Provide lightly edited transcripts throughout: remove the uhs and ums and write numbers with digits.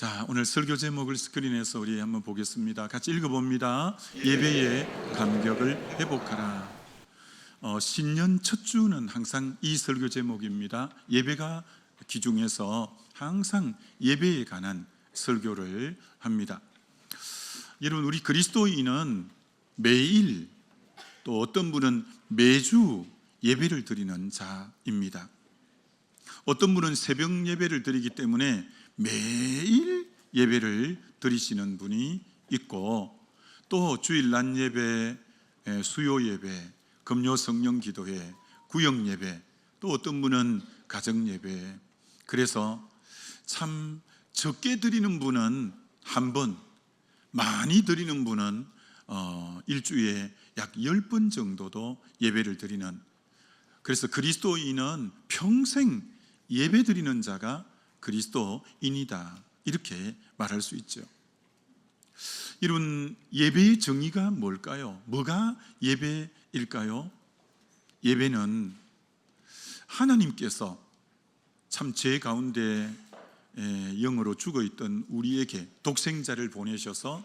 자, 오늘 설교 제목을 스크린에서 우리 한번 보겠습니다. 같이 읽어봅니다. 예배의 감격을 회복하라. 신년 첫 주는 항상 이 설교 제목입니다. 예배가 기중에서 항상 예배에 관한 설교를 합니다. 여러분, 우리 그리스도인은 매일, 또 어떤 분은 매주 예배를 드리는 자입니다. 어떤 분은 새벽 예배를 드리기 때문에 매일 예배를 드리시는 분이 있고, 또 주일 낮 예배, 수요 예배, 금요 성령 기도회, 구역 예배, 또 어떤 분은 가정 예배. 그래서 참 적게 드리는 분은 한 번, 많이 드리는 분은 일주일에 약 10번 정도도 예배를 드리는, 그래서 그리스도인은 평생 예배 드리는 자가 그리스도인이다, 이렇게 말할 수 있죠. 여러분, 예배의 정의가 뭘까요? 뭐가 예배일까요? 예배는 하나님께서 참 죄 가운데 영으로 죽어있던 우리에게 독생자를 보내셔서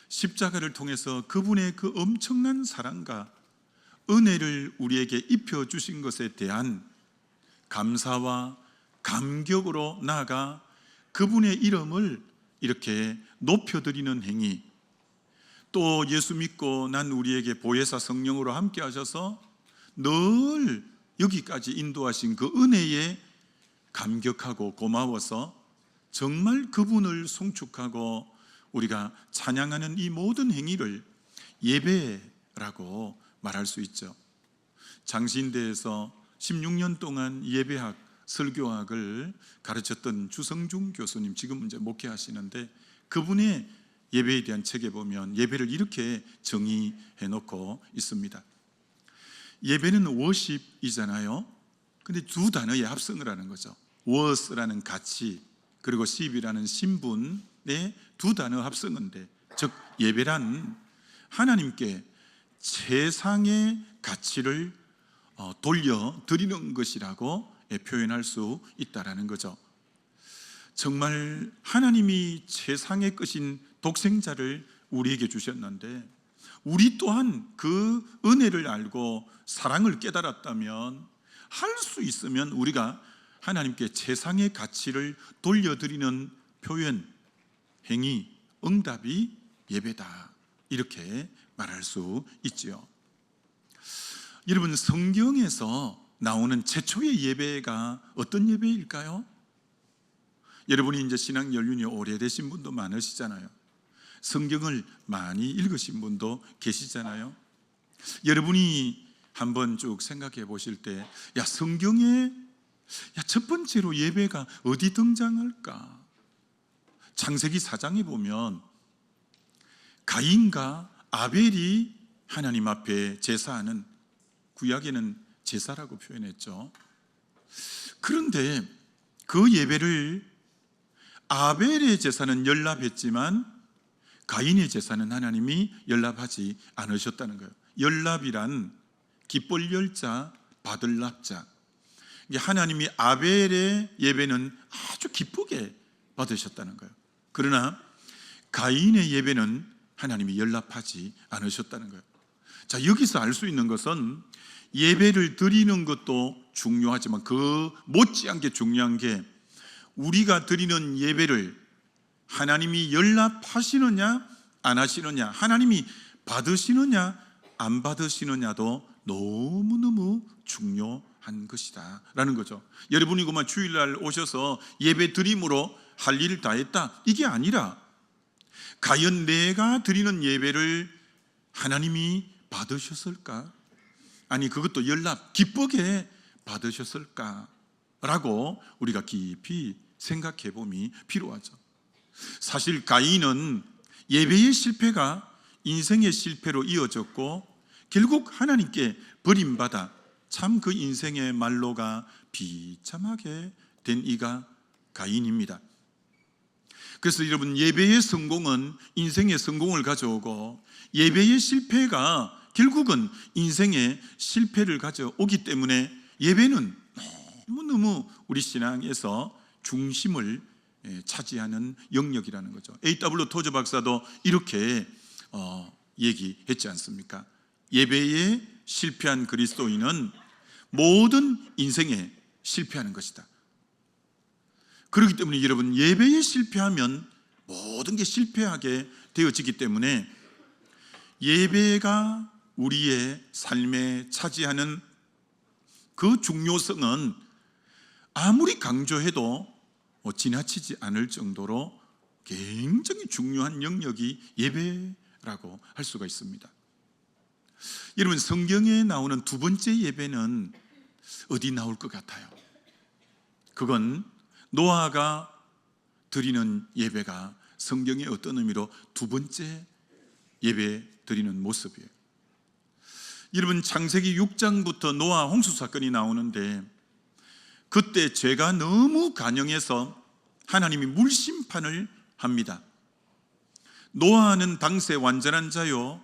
십자가를 통해서 그분의 그 엄청난 사랑과 은혜를 우리에게 입혀주신 것에 대한 감사와 감격으로 나아가 그분의 이름을 이렇게 높여드리는 행위, 또 예수 믿고 난 우리에게 보혜사 성령으로 함께 하셔서 늘 여기까지 인도하신 그 은혜에 감격하고 고마워서 정말 그분을 송축하고 우리가 찬양하는 이 모든 행위를 예배라고 말할 수 있죠. 장신대에서 16년 동안 예배학, 설교학을 가르쳤던 주성중 교수님, 지금 이제 목회하시는데, 그분의 예배에 대한 책에 보면 예배를 이렇게 정의해 놓고 있습니다. 예배는 워십이잖아요. 근데 두 단어의 합성을 하는 거죠. 워스라는 가치, 그리고 십이라는 신분의 두 단어 합성인데, 즉 예배란 하나님께 최상의 가치를 돌려드리는 것이라고 표현할 수 있다라는 거죠. 정말 하나님이 최상의 것인 독생자를 우리에게 주셨는데, 우리 또한 그 은혜를 알고 사랑을 깨달았다면, 할 수 있으면 우리가 하나님께 최상의 가치를 돌려드리는 표현, 행위, 응답이 예배다, 이렇게 말할 수 있지요. 여러분, 성경에서 나오는 최초의 예배가 어떤 예배일까요? 여러분이 이제 신앙 연륜이 오래되신 분도 많으시잖아요. 성경을 많이 읽으신 분도 계시잖아요. 여러분이 한번 쭉 생각해 보실 때, 성경에 첫 번째로 예배가 어디 등장할까? 창세기 4장에 보면 가인과 아벨이 하나님 앞에 제사하는, 구약에는 제사라고 표현했죠. 그런데 그 예배를, 아벨의 제사는 연락했지만 가인의 제사는 하나님이 연락하지 않으셨다는 거예요. 연락이란 기쁠 열자, 받을 납자. 하나님이 아벨의 예배는 아주 기쁘게 받으셨다는 거예요. 그러나 가인의 예배는 하나님이 연락하지 않으셨다는 거예요. 자, 여기서 알 수 있는 것은 예배를 드리는 것도 중요하지만 그 못지않게 중요한 게, 우리가 드리는 예배를 하나님이 연락하시느냐 안 하시느냐, 하나님이 받으시느냐 안 받으시느냐도 너무너무 중요한 것이다 라는 거죠. 여러분이 그만 주일날 오셔서 예배 드림으로 할 일을 다 했다, 이게 아니라, 과연 내가 드리는 예배를 하나님이 받으셨을까? 아니, 그것도 연락 기쁘게 받으셨을까? 라고 우리가 깊이 생각해 봄이 필요하죠. 사실 가인은 예배의 실패가 인생의 실패로 이어졌고, 결국 하나님께 버림받아 참 그 인생의 말로가 비참하게 된 이가 가인입니다. 그래서 여러분, 예배의 성공은 인생의 성공을 가져오고, 예배의 실패가 결국은 인생의 실패를 가져오기 때문에 예배는 너무너무 우리 신앙에서 중심을 차지하는 영역이라는 거죠. A.W. 토저 박사도 이렇게 얘기했지 않습니까? 예배에 실패한 그리스도인은 모든 인생에 실패하는 것이다. 그렇기 때문에 여러분, 예배에 실패하면 모든 게 실패하게 되어지기 때문에 예배가 우리의 삶에 차지하는 그 중요성은 아무리 강조해도 지나치지 않을 정도로 굉장히 중요한 영역이 예배라고 할 수가 있습니다. 여러분, 성경에 나오는 두 번째 예배는 어디 나올 것 같아요? 그건 노아가 드리는 예배가 성경의 어떤 의미로 두 번째 예배 드리는 모습이에요. 여러분, 창세기 6장부터 노아 홍수 사건이 나오는데 그때 죄가 너무 간영해서 하나님이 물심판을 합니다. 노아는 당세 완전한 자요,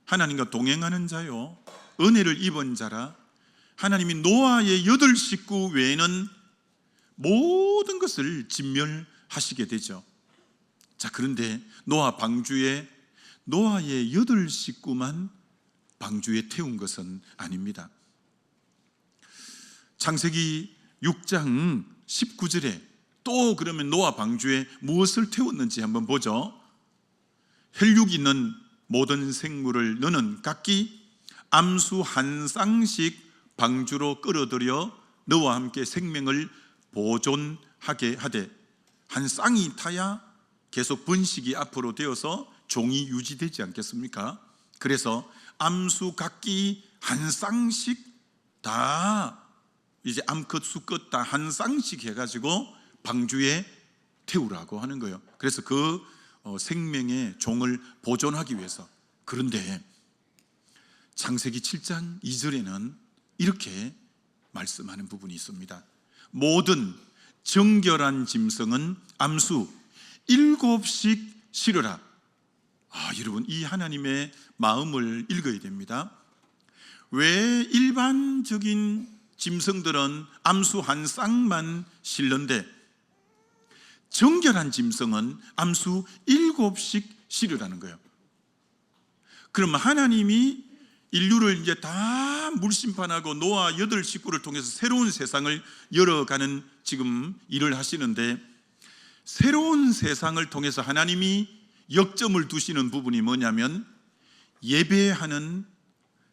하나님과 동행하는 자요, 은혜를 입은 자라 하나님이 노아의 8 식구 외에는 모든 것을 진멸하시게 되죠. 자, 그런데 노아 방주에 노아의 8 식구만 방주에 태운 것은 아닙니다. 창세기 6장 19절에 또 그러면 노아 방주에 무엇을 태웠는지 한번 보죠. 혈육 있는 모든 생물을 너는 각기 암수 한 쌍씩 방주로 끌어들여 너와 함께 생명을 보존하게 하되, 한 쌍이 타야 계속 번식이 앞으로 되어서 종이 유지되지 않겠습니까? 그래서 암수 각기 한 쌍씩 다 이제 암컷 수컷 다 한 쌍씩 해가지고 방주에 태우라고 하는 거예요. 그래서 그 생명의 종을 보존하기 위해서. 그런데 창세기 7장 2절에는 이렇게 말씀하는 부분이 있습니다. 모든 정결한 짐승은 암수 7씩 실으라. 여러분, 이 하나님의 마음을 읽어야 됩니다. 왜 일반적인 짐승들은 암수 한 쌍만 실는데 정결한 짐승은 암수 7씩 실으라는 거예요. 그러면 하나님이 인류를 이제 다 물심판하고 노아 8 식구를 통해서 새로운 세상을 열어가는 지금 일을 하시는데, 새로운 세상을 통해서 하나님이 역점을 두시는 부분이 뭐냐면 예배하는,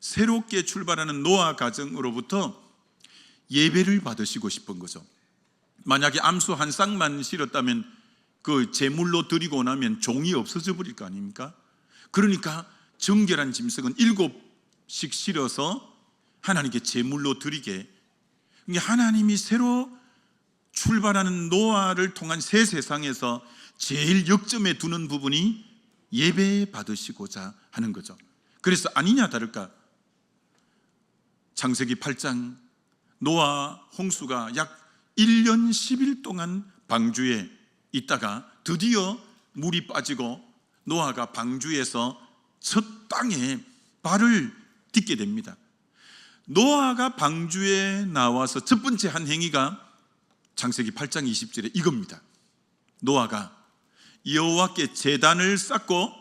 새롭게 출발하는 노아 가정으로부터 예배를 받으시고 싶은 거죠. 만약에 암수 한 쌍만 실었다면 그 제물로 드리고 나면 종이 없어져 버릴 거 아닙니까? 그러니까 정결한 짐승은 7씩 실어서 하나님께 제물로 드리게. 하나님이 새로 출발하는 노아를 통한 새 세상에서 제일 역점에 두는 부분이 예배 받으시고자 하는 거죠. 그래서 아니냐 다를까, 창세기 8장 노아 홍수가 약 1년 10일 동안 방주에 있다가 드디어 물이 빠지고 노아가 방주에서 첫 땅에 발을 딛게 됩니다. 노아가 방주에 나와서 첫 번째 한 행위가 창세기 8장 20절에 이겁니다. 노아가 여호와께 제단을 쌓고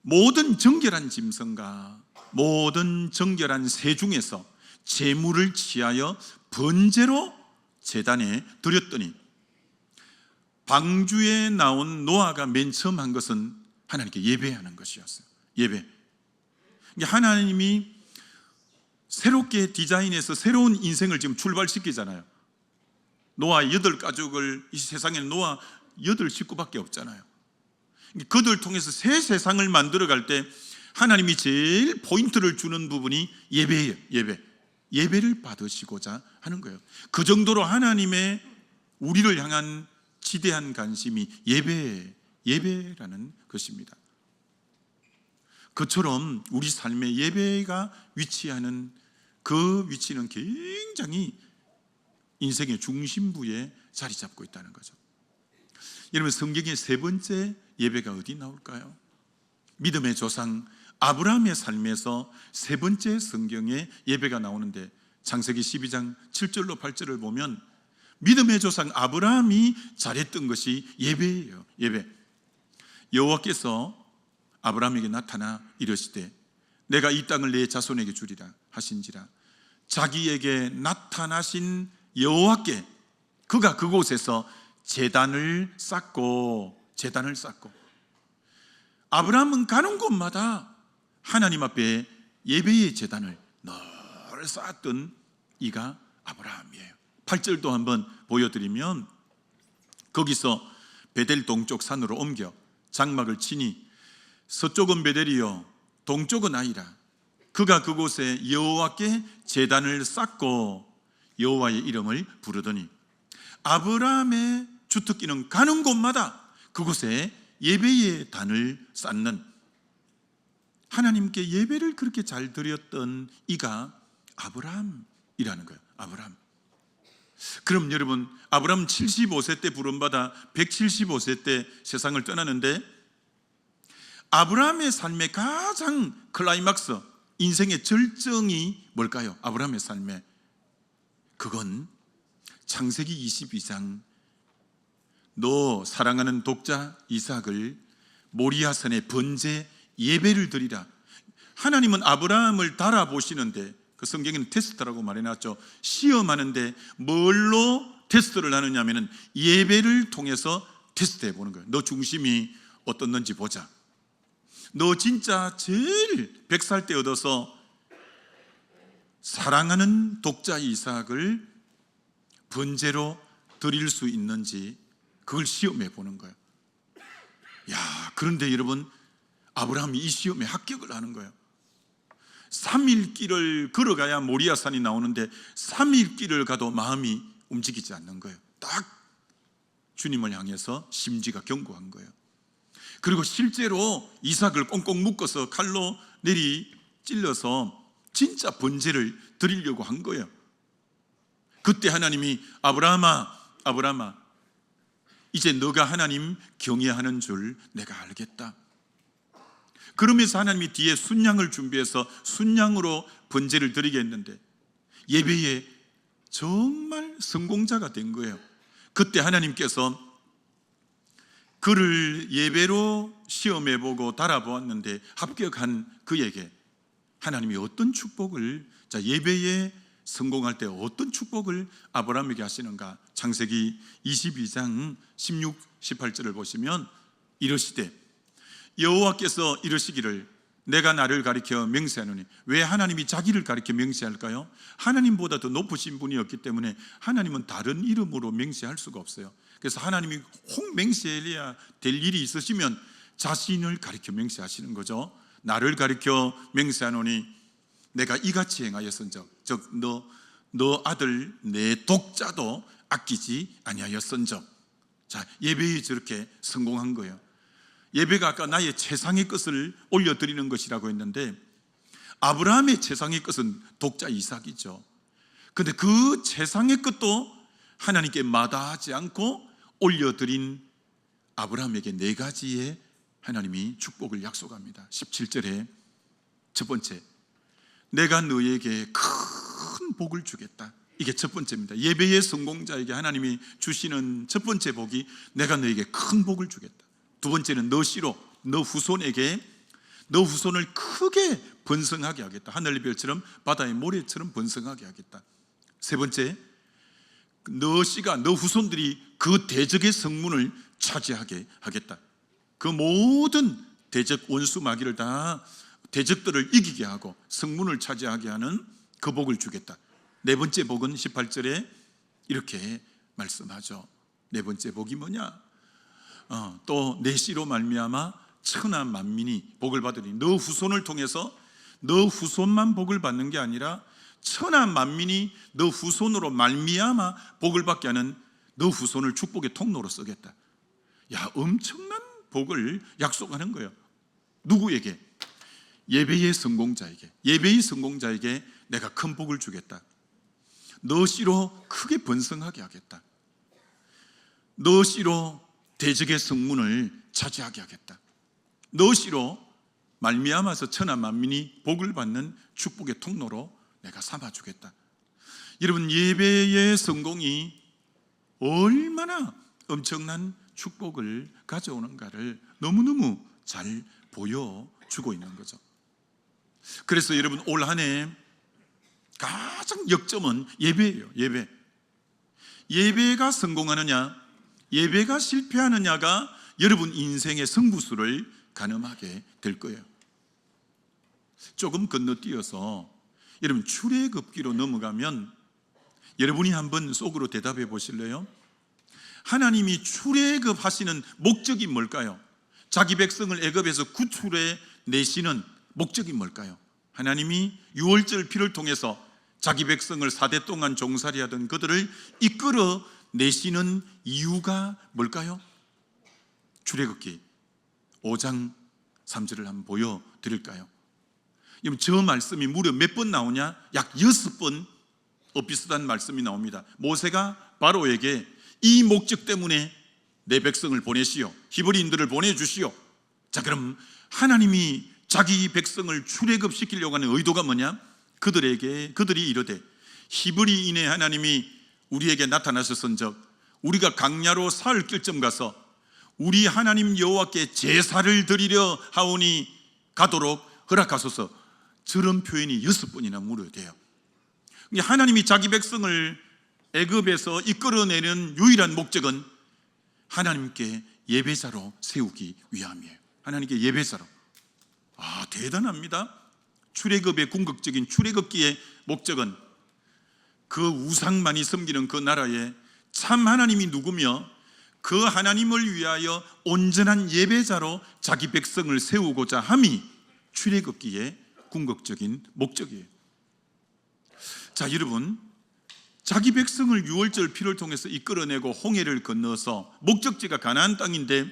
모든 정결한 짐승과 모든 정결한 새 중에서 제물을 취하여 번제로 제단에 드렸더니, 방주에 나온 노아가 맨 처음 한 것은 하나님께 예배하는 것이었어요. 예배. 하나님이 새롭게 디자인해서 새로운 인생을 지금 출발시키잖아요. 노아 8가족을, 이 세상에는 노아 8 식구밖에 없잖아요. 그들 통해서 새 세상을 만들어갈 때 하나님이 제일 포인트를 주는 부분이 예배예요. 예배를 받으시고자 하는 거예요. 그 정도로 하나님의 우리를 향한 지대한 관심이 예배라는 것입니다. 그처럼 우리 삶의 예배가 위치하는 그 위치는 굉장히 인생의 중심부에 자리 잡고 있다는 거죠. 여러분, 성경의 세 번째 예배가 어디 나올까요? 믿음의 조상 아브라함의 삶에서 세 번째 성경의 예배가 나오는데, 창세기 12장 7절로 8절을 보면 믿음의 조상 아브라함이 잘했던 것이 예배예요. 예배. 여호와께서 아브라함에게 나타나 이르시되 내가 이 땅을 내 자손에게 주리라 하신지라. 자기에게 나타나신 여호와께 그가 그곳에서 제단을 쌓고 아브라함은 가는 곳마다 하나님 앞에 예배의 제단을 늘 쌓았던 이가 아브라함이에요. 8절도 한번 보여드리면 거기서 베델 동쪽 산으로 옮겨 장막을 치니 서쪽은 베델이요 동쪽은 아이라. 그가 그곳에 여호와께 제단을 쌓고 여호와의 이름을 부르더니 아브라함의 주특기는 가는 곳마다 그곳에 예배의 단을 쌓는, 하나님께 예배를 그렇게 잘 드렸던 이가 아브라함이라는 거예요. 아브라함. 그럼 여러분, 아브라함 75세 때 부름받아 175세 때 세상을 떠나는데 아브라함의 삶의 가장 클라이막스, 인생의 절정이 뭘까요? 아브라함의 삶에 그건 창세기 22장 너 사랑하는 독자 이삭을 모리아산에 번제 예배를 드리라. 하나님은 아브라함을 달아보시는데 그 성경에는 테스트라고 말해놨죠. 시험하는데 뭘로 테스트를 하느냐면 예배를 통해서 테스트해 보는 거예요. 너 중심이 어떻는지 보자. 너 진짜 제일 100살 때 얻어서 사랑하는 독자 이삭을 번제로 드릴 수 있는지 그걸 시험해 보는 거예요. 야, 그런데 여러분, 아브라함이 이 시험에 합격을 하는 거예요. 3일 길을 걸어가야 모리아산이 나오는데 3일 길을 가도 마음이 움직이지 않는 거예요. 딱 주님을 향해서 심지가 견고한 거예요. 그리고 실제로 이삭을 꽁꽁 묶어서 칼로 내리 찔러서 진짜 번제를 드리려고 한 거예요. 그때 하나님이 아브라함아 이제 너가 하나님 경외하는 줄 내가 알겠다. 그러면서 하나님이 뒤에 순양을 준비해서 순양으로 번제를 드리게 했는데 예배에 정말 성공자가 된 거예요. 그때 하나님께서 그를 예배로 시험해보고 달아보았는데 합격한 그에게 하나님이 어떤 축복을, 자, 예배에 성공할 때 어떤 축복을 아브라함에게 하시는가? 창세기 22장 16, 18절을 보시면 이르시되 여호와께서 이르시기를 내가 나를 가리켜 맹세하노니. 왜 하나님이 자기를 가리켜 맹세할까요? 하나님보다 더 높으신 분이었기 때문에 하나님은 다른 이름으로 맹세할 수가 없어요. 그래서 하나님이 혹 맹세해야 될 일이 있으시면 자신을 가리켜 맹세하시는 거죠. 나를 가리켜 맹세하노니 내가 이같이 행하였은즉 너 아들 내 독자도 아끼지 아니하였은즉. 자, 예배에 저렇게 성공한 거예요. 예배가 아까 나의 최상의 것을 올려드리는 것이라고 했는데 아브라함의 최상의 것은 독자 이삭이죠. 그런데 그 최상의 것도 하나님께 마다하지 않고 올려드린 아브라함에게 4가지의 하나님이 축복을 약속합니다. 17절에 첫 번째, 내가 너에게 큰 복을 주겠다. 이게 첫 번째입니다. 예배의 성공자에게 하나님이 주시는 첫 번째 복이 내가 너에게 큰 복을 주겠다. 두 번째는 너 씨로, 너 후손에게, 너 후손을 크게 번성하게 하겠다. 하늘의 별처럼 바다의 모래처럼 번성하게 하겠다. 세 번째, 너 씨가, 너 후손들이 그 대적의 성문을 차지하게 하겠다. 그 모든 대적 원수 마귀를 다 대적들을 이기게 하고 성문을 차지하게 하는 그 복을 주겠다. 네 번째 복은 18절에 이렇게 말씀하죠. 네 번째 복이 뭐냐? 또 내 씨로 말미암아 천하 만민이 복을 받으니. 너 후손을 통해서 너 후손만 복을 받는 게 아니라 천하 만민이 너 후손으로 말미암아 복을 받게 하는 너 후손을 축복의 통로로 쓰겠다. 야, 엄청난 복을 약속하는 거예요. 누구에게? 예배의 성공자에게. 예배의 성공자에게 내가 큰 복을 주겠다. 너 씨로 크게 번성하게 하겠다. 너 씨로 대적의 성문을 차지하게 하겠다. 너 씨로 말미암아서 천하 만민이 복을 받는 축복의 통로로 내가 삼아주겠다. 여러분, 예배의 성공이 얼마나 엄청난 축복을 가져오는가를 너무너무 잘 보여주고 있는 거죠. 그래서 여러분, 올 한 해 가장 역점은 예배예요. 예배가 성공하느냐, 예배가 실패하느냐가 여러분 인생의 승부수를 가늠하게 될 거예요. 조금 건너뛰어서 여러분 출애굽기로 넘어가면 여러분이 한번 속으로 대답해 보실래요? 하나님이 출애굽하시는 목적이 뭘까요? 자기 백성을 애굽에서 구출해 내시는 목적이 뭘까요? 하나님이 유월절 피를 통해서 자기 백성을 4대 동안 종살이하던 그들을 이끌어 내시는 이유가 뭘까요? 출애굽기 5장 3절을 한번 보여드릴까요? 저 말씀이 무려 몇 번 나오냐? 약 6번 비슷한 말씀이 나옵니다. 모세가 바로에게 이 목적 때문에 내 백성을 보내시오, 히브리인들을 보내주시오. 자, 그럼 하나님이 자기 백성을 출애굽시키려고 하는 의도가 뭐냐? 그들이 이르되 히브리인의 하나님이 우리에게 나타나셨은즉 우리가 광야로 사흘 길쯤 가서 우리 하나님 여호와께 제사를 드리려 하오니 가도록 허락하소서. 저런 표현이 6번이나 무료돼요. 하나님이 자기 백성을 애굽에서 이끌어내는 유일한 목적은 하나님께 예배자로 세우기 위함이에요. 하나님께 예배자로. 대단합니다. 출애굽의 궁극적인 출애굽기의 목적은 그 우상만이 섬기는 그 나라에 참 하나님이 누구며 그 하나님을 위하여 온전한 예배자로 자기 백성을 세우고자 함이 출애굽기의 궁극적인 목적이에요. 자, 여러분, 자기 백성을 유월절 피를 통해서 이끌어내고 홍해를 건너서 목적지가 가나안 땅인데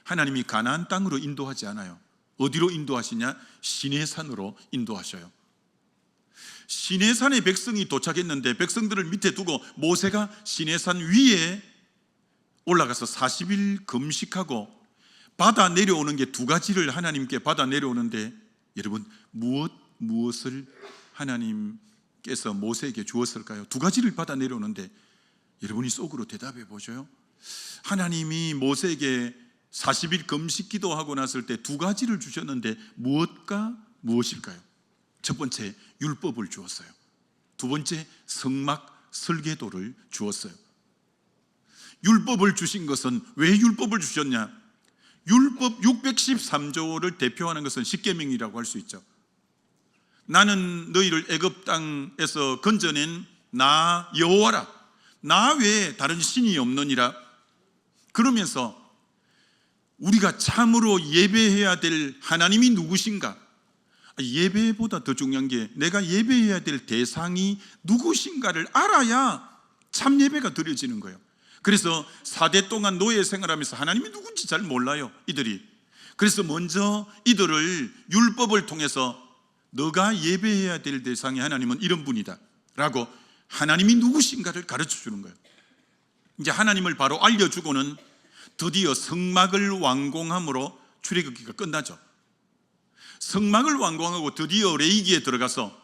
하나님이 가나안 땅으로 인도하지 않아요. 어디로 인도하시냐? 시내산으로 인도하셔요. 시내산에 백성이 도착했는데 백성들을 밑에 두고 모세가 시내산 위에 올라가서 40일 금식하고 받아 내려오는 게 두 가지를 하나님께 받아 내려오는데 여러분, 무엇을 하나님께서 모세에게 주었을까요? 두 가지를 받아 내려오는데 여러분이 속으로 대답해 보셔요. 하나님이 모세에게 40일 금식 기도하고 났을 때 두 가지를 주셨는데 무엇일까요? 첫 번째, 율법을 주었어요. 두 번째, 성막 설계도를 주었어요. 율법을 주신 것은 왜 율법을 주셨냐? 율법 613조를 대표하는 것은 십계명이라고 할 수 있죠. 나는 너희를 애굽 땅에서 건져낸 나 여호와라, 나 외에 다른 신이 없느니라. 그러면서 우리가 참으로 예배해야 될 하나님이 누구신가? 예배보다 더 중요한 게 내가 예배해야 될 대상이 누구신가를 알아야 참 예배가 드려지는 거예요. 그래서 4대 동안 노예 생활하면서 하나님이 누군지 잘 몰라요, 이들이. 그래서 먼저 이들을 율법을 통해서 너가 예배해야 될 대상의 하나님은 이런 분이다 라고 하나님이 누구신가를 가르쳐 주는 거예요. 이제 하나님을 바로 알려주고는 드디어 성막을 완공함으로 출애굽기가 끝나죠. 성막을 완공하고 드디어 레위기에 들어가서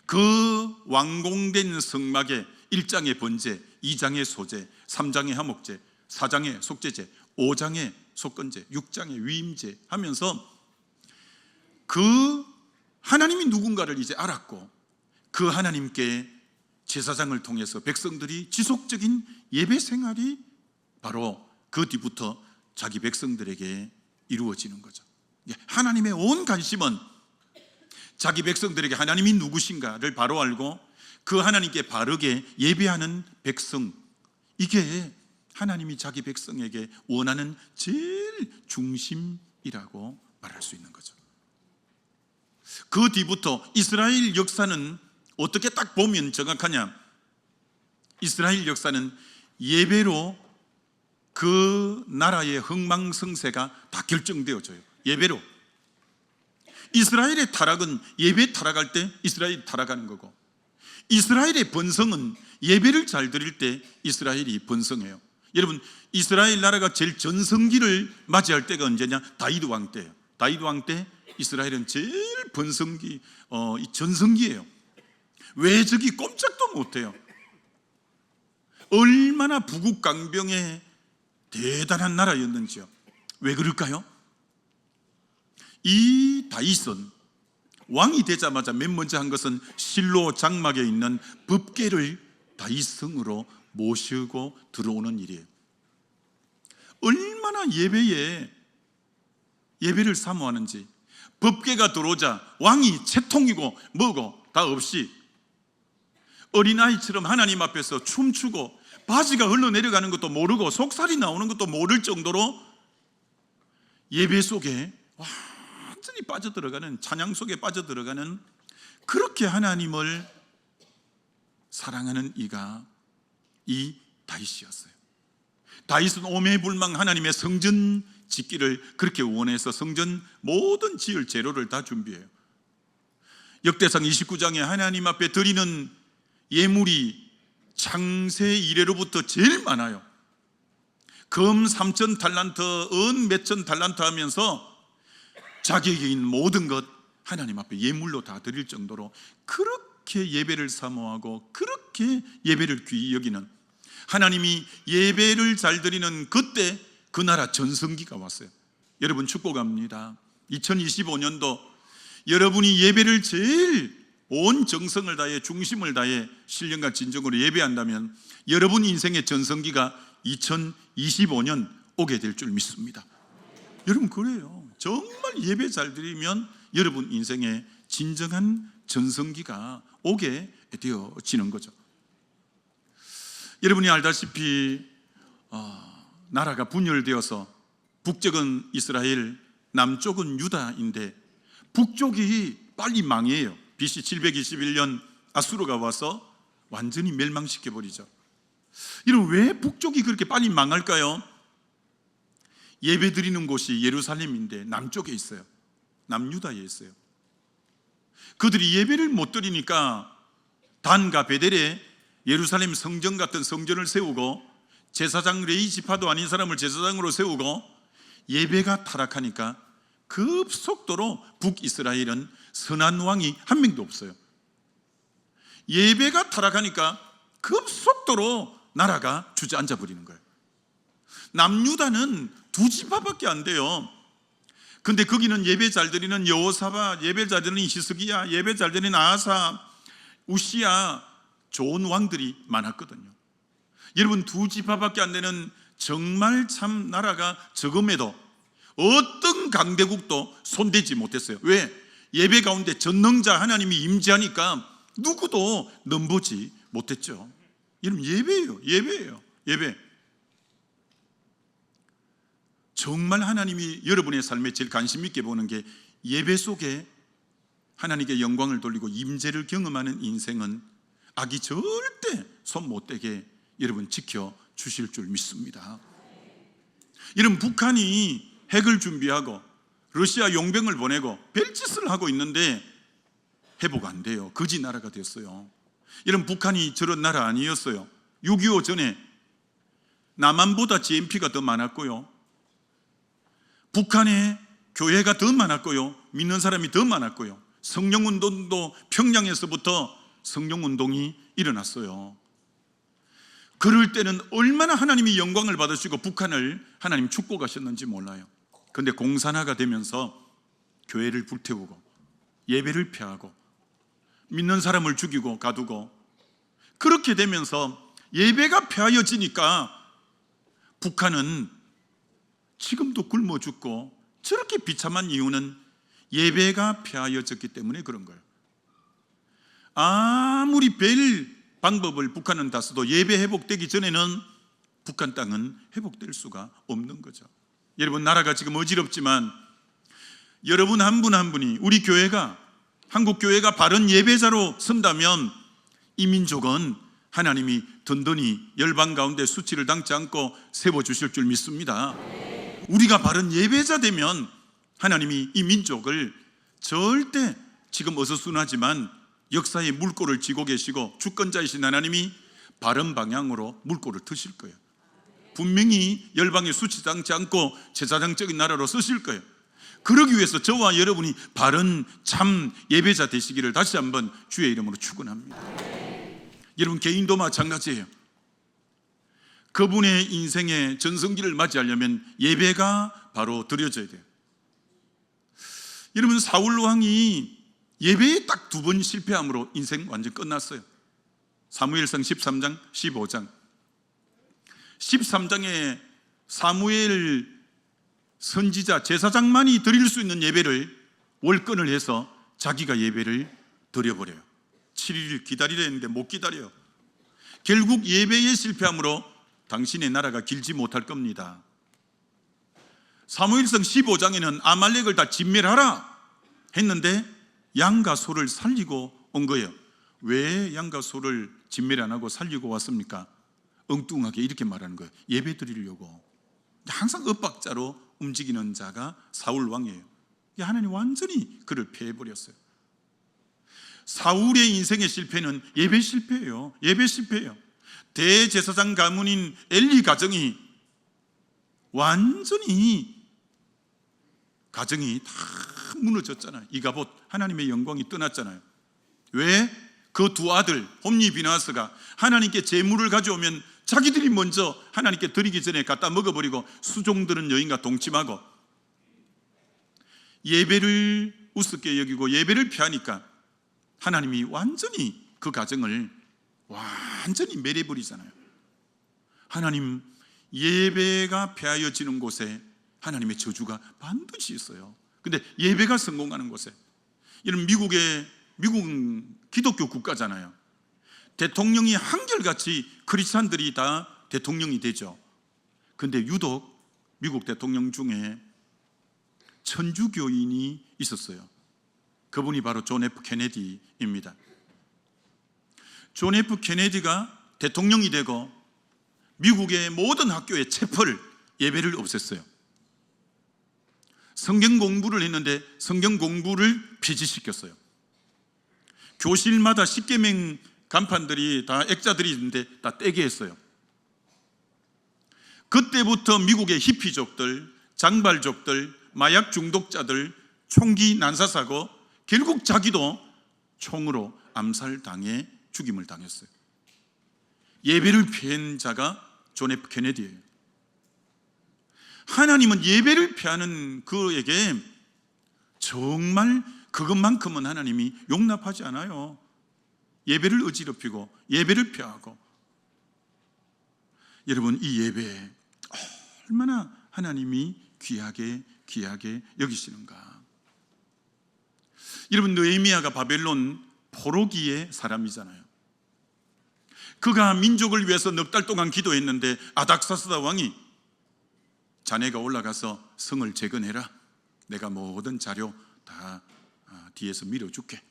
그 완공된 성막에 1장의 번제, 2장의 소제, 3장의 화목제, 4장의 속죄제, 5장의 속건제, 6장의 위임제 하면서 그 하나님이 누군가를 이제 알았고 그 하나님께 제사장을 통해서 백성들이 지속적인 예배 생활이 바로 그 뒤부터 자기 백성들에게 이루어지는 거죠. 하나님의 온 관심은 자기 백성들에게 하나님이 누구신가를 바로 알고 그 하나님께 바르게 예배하는 백성, 이게 하나님이 자기 백성에게 원하는 제일 중심이라고 말할 수 있는 거죠. 그 뒤부터 이스라엘 역사는 어떻게 딱 보면 정확하냐? 이스라엘 역사는 예배로 그 나라의 흥망성쇠가 다 결정되어져요. 예배로. 이스라엘의 타락은 예배 타락할 때 이스라엘이 타락하는 거고, 이스라엘의 번성은 예배를 잘 드릴 때 이스라엘이 번성해요. 여러분, 이스라엘 나라가 제일 전성기를 맞이할 때가 언제냐? 다윗 왕 때예요. 다윗 왕 때 이스라엘은 제일 번성기, 전성기예요. 외적이 꼼짝도 못해요. 얼마나 부국강병의 대단한 나라였는지요. 왜 그럴까요? 이 다윗은 왕이 되자마자 맨 먼저 한 것은 실로 장막에 있는 법궤를 다윗성으로 모시고 들어오는 일이에요. 얼마나 예배를 사모하는지. 법궤가 들어오자 왕이 채통이고 뭐고 다 없이 어린아이처럼 하나님 앞에서 춤추고 바지가 흘러내려가는 것도 모르고 속살이 나오는 것도 모를 정도로 예배 속에 완전히 빠져들어가는, 찬양 속에 빠져들어가는, 그렇게 하나님을 사랑하는 이가 이 다윗이었어요. 다윗은 오매불망 하나님의 성전 짓기를 그렇게 원해서 성전 모든 지을 재료를 다 준비해요. 역대상 29장에 하나님 앞에 드리는 예물이 창세 이래로부터 제일 많아요. 금 3천 달란트, 은 몇천 달란트 하면서 자격이 있는 모든 것 하나님 앞에 예물로 다 드릴 정도로 그렇게 예배를 사모하고 그렇게 예배를 귀히 여기는, 하나님이 예배를 잘 드리는 그때 그 나라 전성기가 왔어요. 여러분 축복합니다. 2025년도 여러분이 예배를 제일 온 정성을 다해 중심을 다해 신령과 진정으로 예배한다면 여러분 인생의 전성기가 2025년 오게 될 줄 믿습니다. 여러분 그래요. 정말 예배 잘 드리면 여러분 인생의 진정한 전성기가 오게 되어지는 거죠. 여러분이 알다시피 나라가 분열되어서 북쪽은 이스라엘, 남쪽은 유다인데 북쪽이 빨리 망해요. BC 721년 아수르가 와서 완전히 멸망시켜버리죠. 이런 왜 북쪽이 그렇게 빨리 망할까요? 예배 드리는 곳이 예루살렘인데 남쪽에 있어요. 남유다에 있어요. 그들이 예배를 못 드리니까 단과 베델에 예루살렘 성전 같은 성전을 세우고 제사장 레위 지파도 아닌 사람을 제사장으로 세우고 예배가 타락하니까 급속도로 북이스라엘은 선한 왕이 한 명도 없어요. 예배가 타락하니까 급속도로 나라가 주저앉아 버리는 거예요. 남유다는 두 지파밖에 안 돼요. 근데 거기는 예배 잘 드리는 여호사밧, 예배 잘 드리는 히스기야, 예배 잘 드리는 아사, 우시야, 좋은 왕들이 많았거든요. 여러분 두 지파밖에 안 되는 정말 참 나라가 적음에도 어떤 강대국도 손대지 못했어요. 왜? 예배 가운데 전능자 하나님이 임재하니까 누구도 넘보지 못했죠. 여러분 예배예요. 예배. 정말 하나님이 여러분의 삶에 제일 관심 있게 보는 게 예배 속에 하나님께 영광을 돌리고 임재를 경험하는 인생은 악이 절대 손 못 대게 여러분 지켜 주실 줄 믿습니다. 여러분 북한이 핵을 준비하고 러시아 용병을 보내고 별짓을 하고 있는데 회복 안 돼요. 거지 나라가 됐어요. 여러분 북한이 저런 나라 아니었어요. 6.25 전에 남한보다 GNP가 더 많았고요, 북한에 교회가 더 많았고요, 믿는 사람이 더 많았고요, 성령운동도 평양에서부터 성령운동이 일어났어요. 그럴 때는 얼마나 하나님이 영광을 받으시고 북한을 하나님 축복하셨는지 몰라요. 그런데 공산화가 되면서 교회를 불태우고 예배를 폐하고 믿는 사람을 죽이고 가두고 그렇게 되면서 예배가 폐하여지니까 북한은 지금도 굶어 죽고 저렇게 비참한 이유는 예배가 폐하여졌기 때문에 그런 거예요. 아무리 별 방법을 북한은 다 써도 예배 회복되기 전에는 북한 땅은 회복될 수가 없는 거죠. 여러분 나라가 지금 어지럽지만 여러분 한 분 한 분이 우리 교회가 한국 교회가 바른 예배자로 선다면 이 민족은 하나님이 든든히 열방 가운데 수치를 당치 않고 세워주실 줄 믿습니다. 우리가 바른 예배자 되면 하나님이 이 민족을 절대 지금 어수선하지만 역사의 물꼬를 쥐고 계시고 주권자이신 하나님이 바른 방향으로 물꼬를 트실 거예요. 분명히 열방에 수치당치 않고 제사장적인 나라로 쓰실 거예요. 그러기 위해서 저와 여러분이 바른 참 예배자 되시기를 다시 한번 주의 이름으로 축원합니다. 여러분 개인도 마찬가지예요. 그분의 인생의 전성기를 맞이하려면 예배가 바로 드려져야 돼요. 여러분, 사울 왕이 예배에 딱 2번 실패함으로 인생 완전 끝났어요. 사무엘상 13장, 15장. 13장에 사무엘 선지자, 제사장만이 드릴 수 있는 예배를 월권을 해서 자기가 예배를 드려버려요. 7일 기다리려 했는데 못 기다려요. 결국 예배에 실패함으로 당신의 나라가 길지 못할 겁니다. 사무엘상 15장에는 아말렉을 다 진멸하라 했는데 양과 소를 살리고 온 거예요. 왜 양과 소를 진멸 안 하고 살리고 왔습니까? 엉뚱하게 이렇게 말하는 거예요. 예배 드리려고. 항상 엇박자로 움직이는 자가 사울 왕이에요. 하나님 완전히 그를 폐해버렸어요. 사울의 인생의 실패는 예배 실패예요. 예배 실패예요. 대제사장 가문인 엘리 가정이 완전히 가정이 다 무너졌잖아요. 이가봇, 하나님의 영광이 떠났잖아요. 왜? 그 2 아들 홈니 비나스가 하나님께 제물을 가져오면 자기들이 먼저 하나님께 드리기 전에 갖다 먹어버리고 수종들은 여인과 동침하고 예배를 우습게 여기고 예배를 피하니까 하나님이 완전히 그 가정을 완전히 멸해버리잖아요. 하나님, 예배가 폐하여지는 곳에 하나님의 저주가 반드시 있어요. 근데 예배가 성공하는 곳에, 이런 미국은 기독교 국가잖아요. 대통령이 한결같이 크리스찬들이 다 대통령이 되죠. 근데 유독 미국 대통령 중에 천주교인이 있었어요. 그분이 바로 존 F 케네디입니다. 존 F 케네디가 대통령이 되고 미국의 모든 학교의 채플, 예배를 없앴어요. 성경 공부를 했는데 성경 공부를 폐지시켰어요. 교실마다 십계명 간판들이 다 액자들이 있는데 다 떼게 했어요. 그때부터 미국의 히피족들, 장발족들, 마약 중독자들 총기 난사사고 결국 자기도 총으로 암살당해 죽임을 당했어요. 예배를 피한 자가 존 F 케네디예요. 하나님은 예배를 피하는 그에게 정말 그것만큼은 하나님이 용납하지 않아요. 예배를 어지럽히고 예배를 피하고. 여러분, 이 예배 얼마나 하나님이 귀하게 여기시는가. 여러분, 느헤미야가 바벨론 포로기의 사람이잖아요. 그가 민족을 위해서 넉 달 동안 기도했는데 아닥사스다 왕이 자네가 올라가서 성을 재건해라. 내가 모든 자료 다 뒤에서 밀어줄게.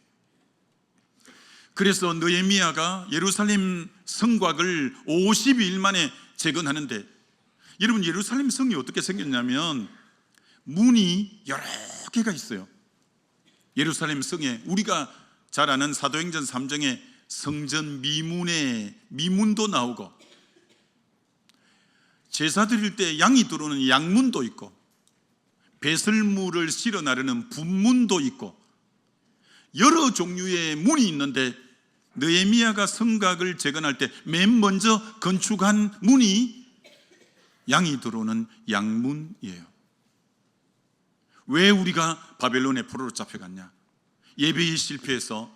그래서 느헤미야가 예루살렘 성곽을 52일 만에 재건하는데, 여러분, 예루살렘 성이 어떻게 생겼냐면 문이 여러 개가 있어요. 예루살렘 성에 우리가 잘 아는 사도행전 3장에 성전 미문에 미문도 나오고, 제사 드릴 때 양이 들어오는 양문도 있고, 배설물을 실어 나르는 분문도 있고, 여러 종류의 문이 있는데 느헤미야가 성곽을 재건할 때 맨 먼저 건축한 문이 양이 들어오는 양문이에요. 왜 우리가 바벨론의 포로로 잡혀갔냐? 예배에 실패해서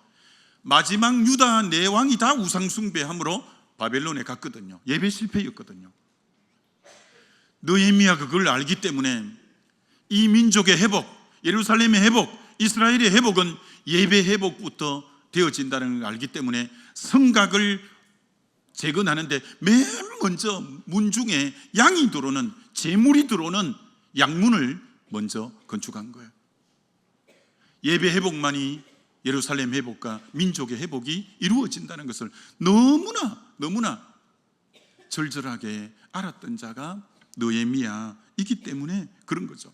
마지막 유다 내왕이 다 우상숭배함으로 바벨론에 갔거든요. 예배 실패였거든요. 느헤미야가 그걸 알기 때문에 이 민족의 회복, 예루살렘의 회복, 이스라엘의 회복은 예배 회복부터 되어진다는 걸 알기 때문에 성곽을 재건하는데 맨 먼저 문 중에 양이 들어오는, 제물이 들어오는 양문을 먼저 건축한 거예요. 예배 회복만이 예루살렘 회복과 민족의 회복이 이루어진다는 것을 너무나 절절하게 알았던 자가 느헤미야이기 때문에 그런 거죠.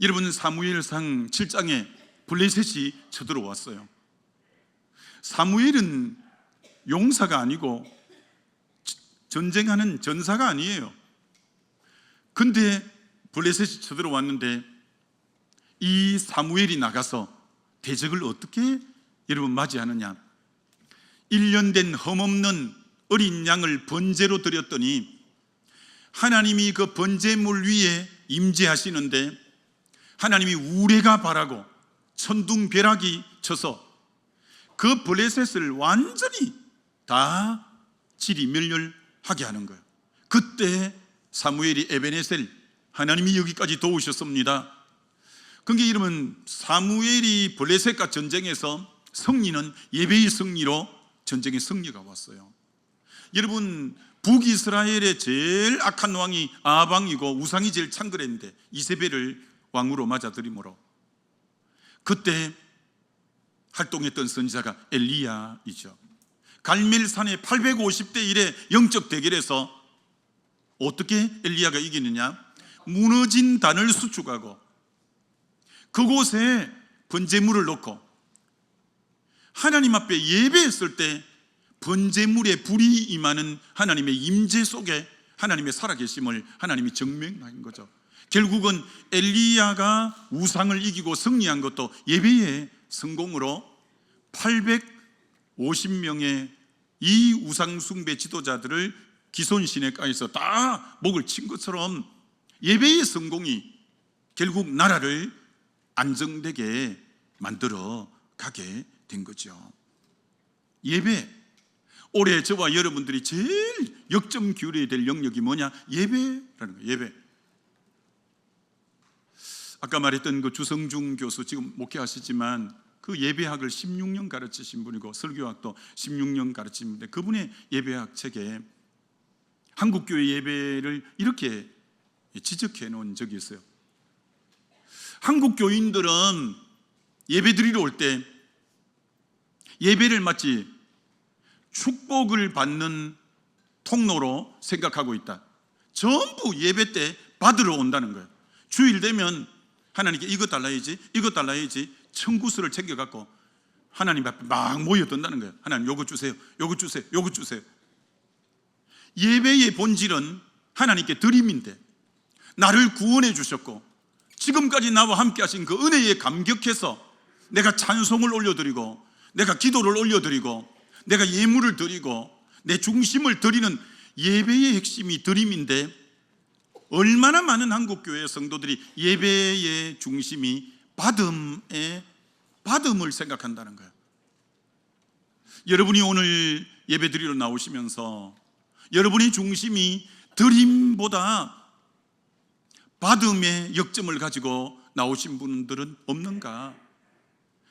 여러분, 사무엘상 7장에 블레셋이 쳐들어왔어요. 사무엘은 용사가 아니고 전쟁하는 전사가 아니에요. 근데 블레셋이 쳐들어왔는데 이 사무엘이 나가서 대적을 어떻게 여러분 맞이하느냐? 1년 된 흠없는 어린 양을 번제로 드렸더니 하나님이 그 번제물 위에 임재하시는데 하나님이 우레가 발하고 천둥벼락이 쳐서 그 블레셋을 완전히 다 지리멸렬하게 하는 거예요. 그때 사무엘이 에베네셀, 하나님이 여기까지 도우셨습니다. 그게 이러면 사무엘이 블레셋과 전쟁에서 승리는 예배의 승리로 전쟁의 승리가 왔어요. 여러분, 북이스라엘의 제일 악한 왕이 아방이고 우상이 제일 창궐했는데 이세벨을 왕으로 맞아들이므로 그때 활동했던 선지자가 엘리야이죠. 갈멜산의 850대 1의 영적 대결에서 어떻게 엘리야가 이기느냐? 무너진 단을 수축하고 그곳에 번제물을 놓고 하나님 앞에 예배했을 때 번제물에 불이 임하는 하나님의 임재 속에 하나님의 살아계심을 하나님이 증명한 거죠. 결국은 엘리야가 우상을 이기고 승리한 것도 예배의 성공으로 850명의 이 우상 숭배 지도자들을 기손 시내가에서 다 목을 친 것처럼 예배의 성공이 결국 나라를 안정되게 만들어 가게 된 거죠. 예배, 올해 저와 여러분들이 제일 역점 기울여야 될 영역이 뭐냐? 예배라는 거예요. 예배. 아까 말했던 그 주성중 교수, 지금 목회하시지만 그 예배학을 16년 가르치신 분이고 설교학도 16년 가르친 분인데 그분의 예배학 책에 한국교회 예배를 이렇게 지적해 놓은 적이 있어요. 한국 교인들은 예배 드리러 올 때 예배를 마치 축복을 받는 통로로 생각하고 있다. 전부 예배 때 받으러 온다는 거예요. 주일 되면 하나님께 이거 달라야지, 이거 달라야지 청구서를 챙겨갖고 하나님 앞에 막 모여든다는 거예요. 하나님 요거 주세요, 요거 주세요, 요거 주세요. 예배의 본질은 하나님께 드림인데 나를 구원해 주셨고 지금까지 나와 함께 하신 그 은혜에 감격해서 내가 찬송을 올려드리고 내가 기도를 올려드리고 내가 예물을 드리고 내 중심을 드리는 예배의 핵심이 드림인데 얼마나 많은 한국교회 성도들이 예배의 중심이 받음을 생각한다는 거예요. 여러분이 오늘 예배 드리러 나오시면서 여러분의 중심이 드림보다 받음의 역점을 가지고 나오신 분들은 없는가?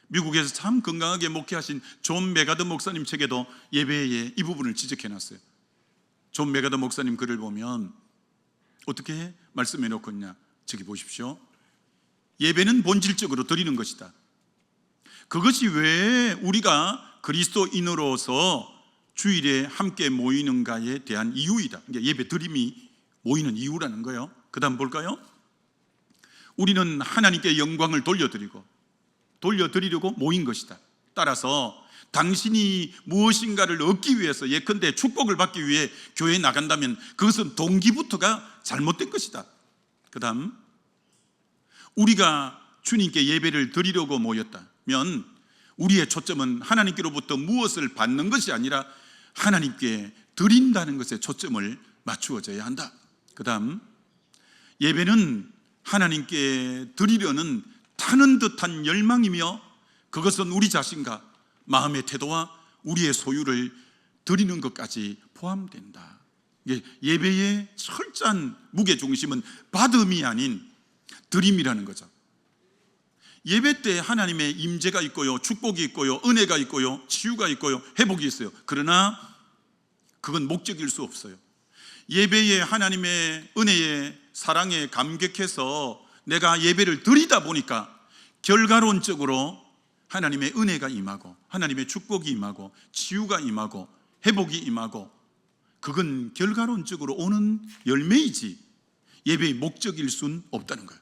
미국에서 참 건강하게 목회하신 존 메가더 목사님 책에도 예배의 이 부분을 지적해놨어요. 존 메가더 목사님 글을 보면 어떻게 말씀해 놓고 있냐? 저기 보십시오. 예배는 본질적으로 드리는 것이다. 그것이 왜 우리가 그리스도인으로서 주일에 함께 모이는가에 대한 이유이다. 그러니까 예배 드림이 모이는 이유라는 거예요. 그 다음 볼까요? 우리는 하나님께 영광을 돌려드리려고 모인 것이다. 따라서 당신이 무엇인가를 얻기 위해서, 예컨대 축복을 받기 위해 교회에 나간다면 그것은 동기부터가 잘못된 것이다. 그 다음, 우리가 주님께 예배를 드리려고 모였다면 우리의 초점은 하나님께로부터 무엇을 받는 것이 아니라 하나님께 드린다는 것에 초점을 맞추어져야 한다. 그 다음, 예배는 하나님께 드리려는 타는 듯한 열망이며 그것은 우리 자신과 마음의 태도와 우리의 소유를 드리는 것까지 포함된다. 예배의 철저한 무게중심은 받음이 아닌 드림이라는 거죠. 예배 때 하나님의 임재가 있고요, 축복이 있고요, 은혜가 있고요, 치유가 있고요, 회복이 있어요. 그러나 그건 목적일 수 없어요. 예배에 하나님의 은혜에 사랑에 감격해서 내가 예배를 드리다 보니까 결과론적으로 하나님의 은혜가 임하고 하나님의 축복이 임하고 치유가 임하고 회복이 임하고 그건 결과론적으로 오는 열매이지 예배의 목적일 수는 없다는 거예요.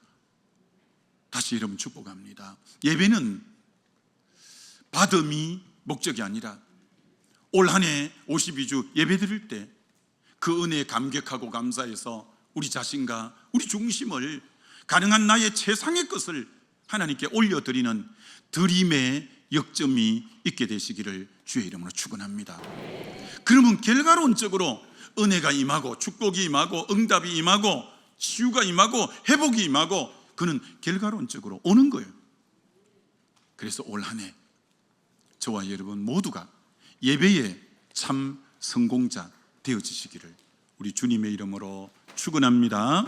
다시 여러분 축복합니다. 예배는 받음이 목적이 아니라 올 한 해 52주 예배 드릴 때 그 은혜에 감격하고 감사해서 우리 자신과 우리 중심을 가능한 나의 최상의 것을 하나님께 올려드리는 드림의 역점이 있게 되시기를 주의 이름으로 축원합니다. 그러면 결과론적으로 은혜가 임하고 축복이 임하고 응답이 임하고 치유가 임하고 회복이 임하고 그는 결과론적으로 오는 거예요. 그래서 올 한 해 저와 여러분 모두가 예배의 참 성공자 되어지시기를 우리 주님의 이름으로 축원합니다.